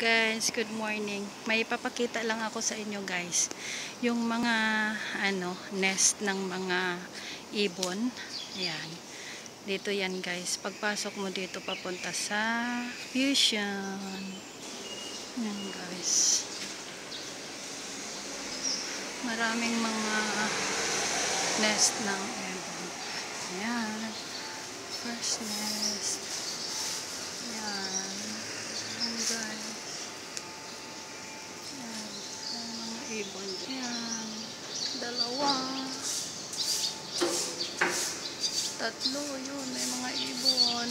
Guys, good morning. May papakita lang ako sa inyo guys. Yung mga nest ng mga ibon. Ayan. Dito yan guys. Pagpasok mo dito papunta sa Fusion. Ayan guys. Maraming mga nest ng ibon. Ayan. First nest. Ayan. Ayan guys. Ibon yan. Dalawa. Tatlo. Yun. May mga ibon.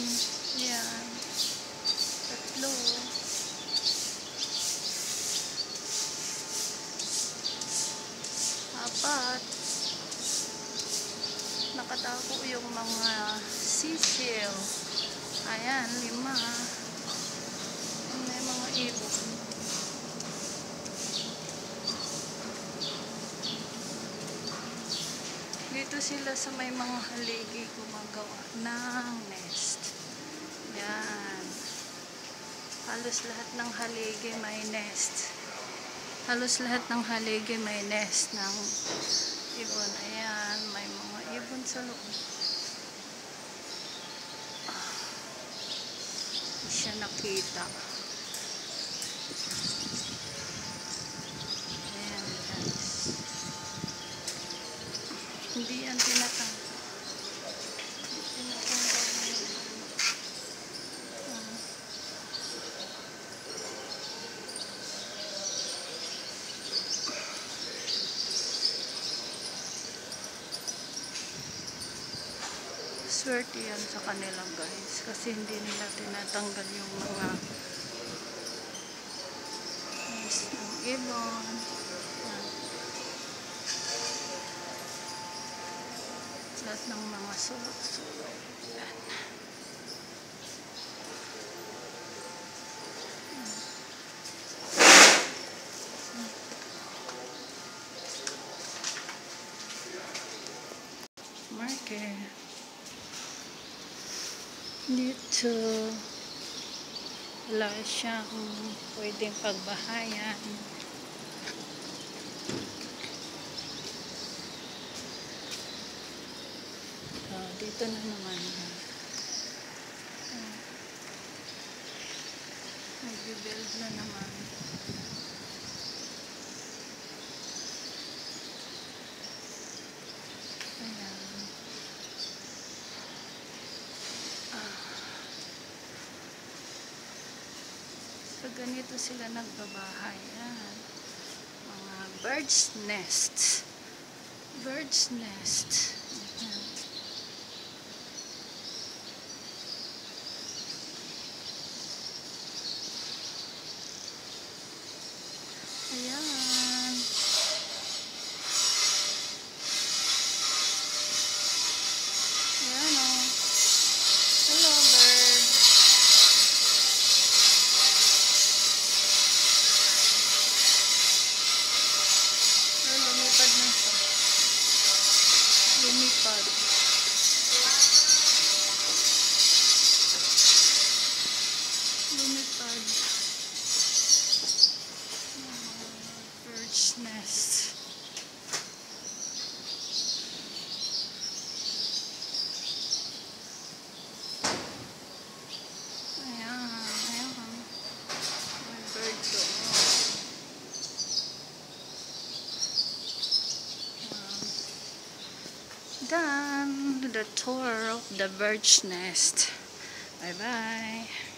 Yan. Tatlo. Apat. Nakatago yung mga sisil. Ayan. 5. May mga ibon. Dito sila sa may mga haligi gumagawa ng nest. Yan. Halos lahat ng haligi may nest. Halos lahat ng haligi may nest ng ibon. Ayan. May mga ibon sa loob. Hindi siya nakita. Hindi yan tinatanggal. Swerte yan sa kanila guys. Kasi hindi nila tinatanggal yung mga nest ng ibon. Lahat ng mga sulok-sulok. Yan. Market. Dito wala siyang pwedeng pagbahayan. Dito na naman. Nag-build na naman. Ayan. So, ganito sila nagbabahay. Ayan. Mga bird's nest. Bird's nest. Ayan. Ayan. Ayan o. Hello bird. Lumipad na siya. Lumipad. Lumipad. Bird's nest. Ayan. Ayan. May bird doon. Done the tour of the bird's nest. Bye bye.